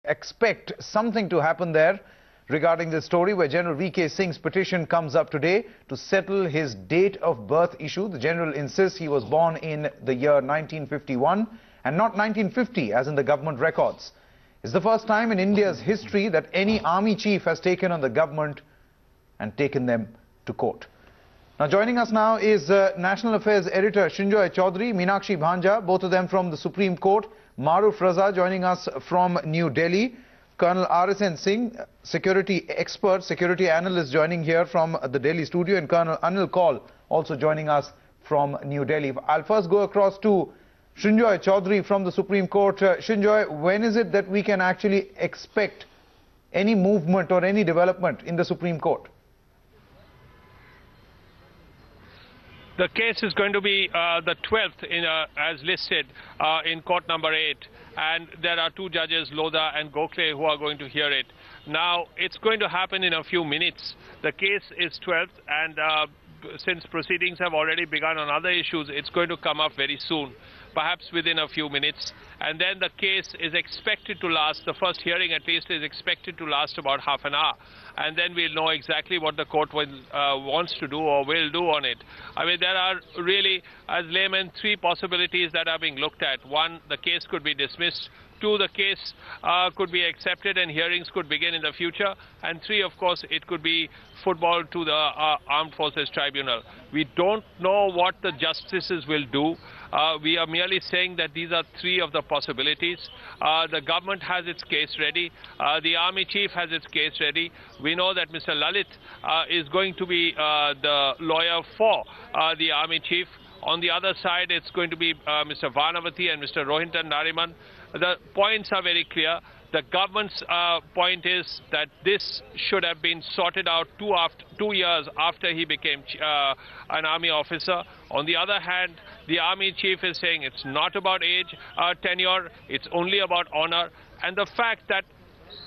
expect something to happen there regarding this story where General V.K. Singh's petition comes up today to settle his date of birth issue. The General insists he was born in the year 1951 and not 1950 as in the government records. It's the first time in India's history that any army chief has taken on the government and taken them to court. Now joining us now is National Affairs Editor Srinjoy Chaudhary, Meenakshi Bhanja, both of them from the Supreme Court. Maruf Raza joining us from New Delhi. Colonel R.S.N. Singh, security expert, security analyst joining here from the Delhi studio, and Colonel Anil Kaul also joining us from New Delhi. I'll first go across to Srinjoy Chaudhary from the Supreme Court. Srinjoy, when is it that we can actually expect any movement or any development in the Supreme Court? The case is going to be the 12th as listed in court number 8, and there are two judges, Lodha and Gokhale, who are going to hear it. Now, it's going to happen in a few minutes. The case is 12th, and since proceedings have already begun on other issues, it's going to come up very soon, perhaps within a few minutes. And then the case is expected to last, the first hearing at least is expected to last about half an hour. And then we'll know exactly what the court wants to do or will do on it. I mean, there are really, as laymen, three possibilities that are being looked at. One, the case could be dismissed. Two, the case could be accepted and hearings could begin in the future. And three, of course, it could be footballed to the Armed Forces Tribunal. We don't know what the justices will do. We are merely saying that these are three of the possibilities. The government has its case ready. The army chief has its case ready. We know that Mr. Lalit is going to be the lawyer for the army chief. On the other side, it's going to be Mr. Vanavati and Mr. Rohinton Nariman. The points are very clear. The government's point is that this should have been sorted out 2 years after he became an army officer. On the other hand, the army chief is saying it's not about age, tenure, it's only about honor. And the fact that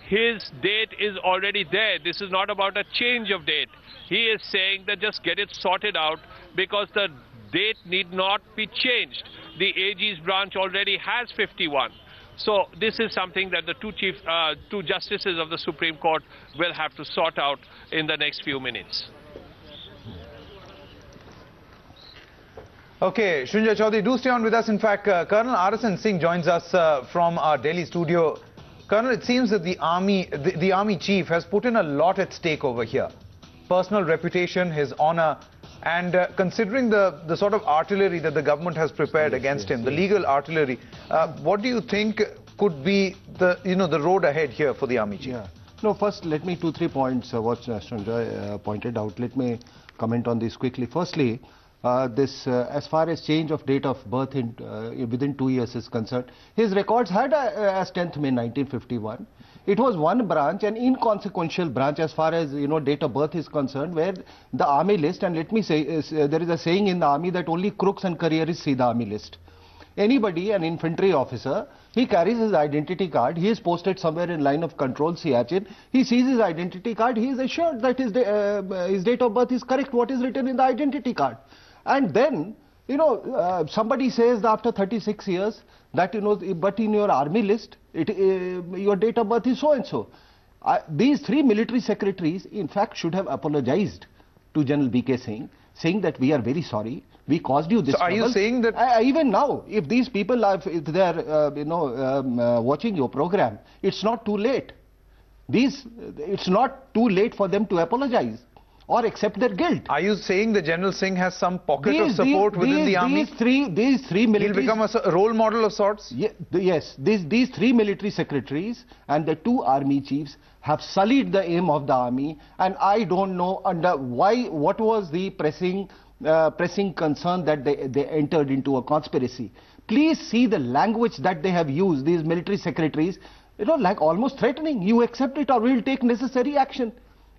his date is already there, this is not about a change of date. He is saying that just get it sorted out because the date need not be changed. The AG's branch already has 51. So this is something that the two justices of the Supreme Court will have to sort out in the next few minutes. Okay, Srinjoy Chaudhary, do stay on with us. In fact, Colonel R.S.N. Singh joins us from our Delhi studio. Colonel, it seems that the army chief has put in a lot at stake over here. Personal reputation, his honor, and considering the sort of artillery that the government has prepared against him, the legal artillery, what do you think could be the road ahead here for the army chief? Yeah. No, first let me 2-3 points what Srinjoy pointed out. Let me comment on this quickly. Firstly, as far as change of date of birth within 2 years is concerned, his records had as 10th May 1951. It was one branch, an inconsequential branch as far as date of birth is concerned, where the army list, and let me say, there is a saying in the army that only crooks and careerists see the army list. Anybody, an infantry officer, he carries his identity card, he is posted somewhere in line of control, Siachen, he sees his identity card, he is assured that his date of birth is correct, what is written in the identity card. And then, somebody says that after 36 years that, but in your army list, your date of birth is so-and-so. These three military secretaries, in fact, should have apologized to General V.K. Singh, saying that we are very sorry, we caused you this trouble. Are you saying that... even now, if these people are, if they are, watching your program, it's not too late. It's not too late for them to apologize or accept their guilt. Are you saying that General Singh has some pocket of support within the army? These three military... He'll become a role model of sorts? Yes, these three military secretaries and the two army chiefs have sullied the aim of the army, and I don't know what was the pressing concern that they entered into a conspiracy. Please see the language that they have used, these military secretaries, like almost threatening, you accept it or we'll take necessary action.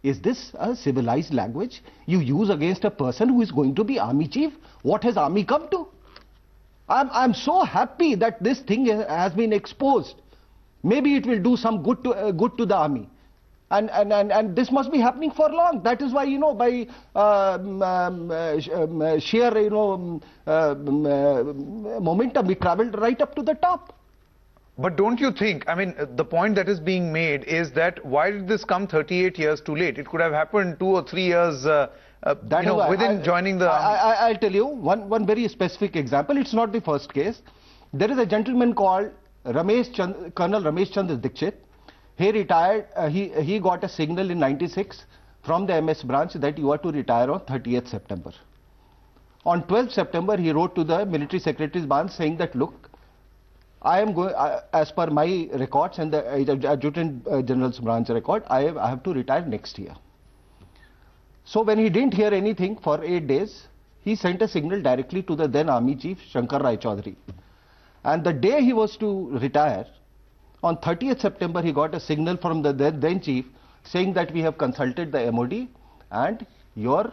Is this a civilized language you use against a person who is going to be army chief? What has army come to? I'm so happy that this thing has been exposed. Maybe it will do some good to the army. And this must be happening for long. That is why, by sheer, momentum, we traveled right up to the top. But don't you think, I mean, the point that is being made is that why did this come 38 years too late? It could have happened 2 or 3 years within joining the army. I'll tell you one very specific example. It's not the first case. There is a gentleman called Colonel Ramesh Chandra Dikshit. He retired, he got a signal in 96 from the MS branch that you are to retire on 30th September. On 12th September, he wrote to the military secretary's branch saying that, look, I am going, as per my records and the Adjutant General's branch record, I have to retire next year. So when he didn't hear anything for 8 days, he sent a signal directly to the then Army Chief, Shankar Rai Chaudhary. And the day he was to retire, on 30th September, he got a signal from the then Chief saying that we have consulted the MOD and your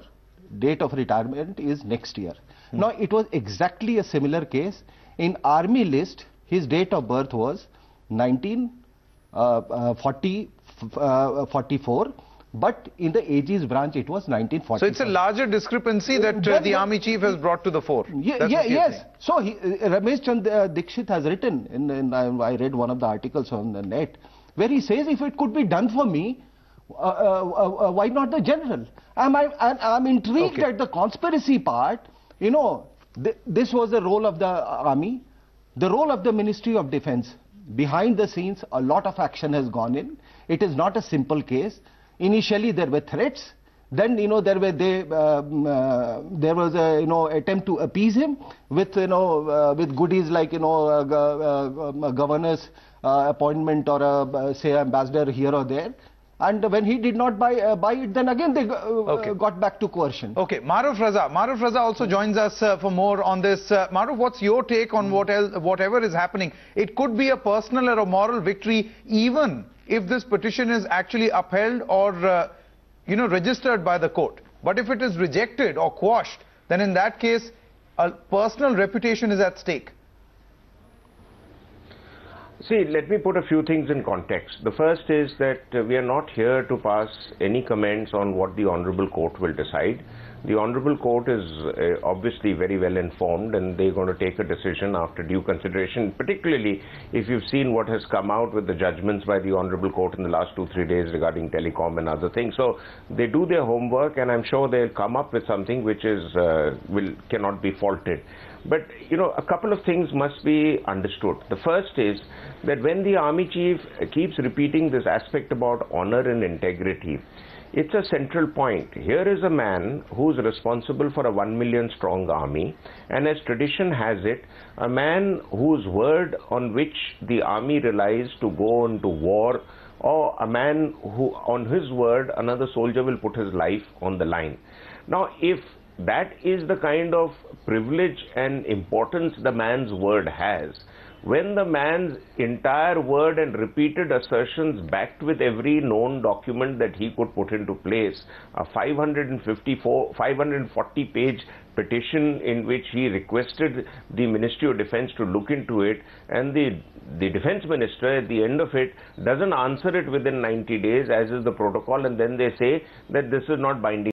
date of retirement is next year. Now, it was exactly a similar case. In Army list, his date of birth was 1944, but in the AG's branch, it was 1940. So it's a larger discrepancy that the Army Chief has brought to the fore. Yes. So Ramesh Chandra Dikshit has written, I read one of the articles on the net, where he says, if it could be done for me, why not the general? I'm intrigued at the conspiracy part. You know, this was the role of the army, the role of the Ministry of Defence. Behind the scenes, a lot of action has gone in. It is not a simple case. Initially, there were threats. Then, there was a attempt to appease him with with goodies like a governor's appointment or say ambassador here or there. And when he did not buy it, then again they got back to coercion. Okay, Maruf Raza also joins us for more on this. Maruf, what's your take on whatever is happening? It could be a personal or a moral victory, even if this petition is actually upheld or registered by the court. But if it is rejected or quashed, then in that case, a personal reputation is at stake. See, let me put a few things in context. The first is that we are not here to pass any comments on what the Honorable Court will decide. The Honorable Court is obviously very well informed, and they're going to take a decision after due consideration, particularly if you've seen what has come out with the judgments by the Honorable Court in the last 2-3 days regarding telecom and other things. So they do their homework, and I'm sure they'll come up with something which is cannot be faulted. But, a couple of things must be understood. The first is that when the Army Chief keeps repeating this aspect about honor and integrity, it's a central point. Here is a man who's responsible for a 1 million strong army, and as tradition has it, a man whose word on which the army relies to go into war, or a man who on his word another soldier will put his life on the line. Now, if that is the kind of privilege and importance the man's word has, when the man's entire word and repeated assertions backed with every known document that he could put into place, a 540-page petition in which he requested the Ministry of Defence to look into it, and the Defence Minister at the end of it doesn't answer it within 90 days, as is the protocol, and then they say that this is not binding.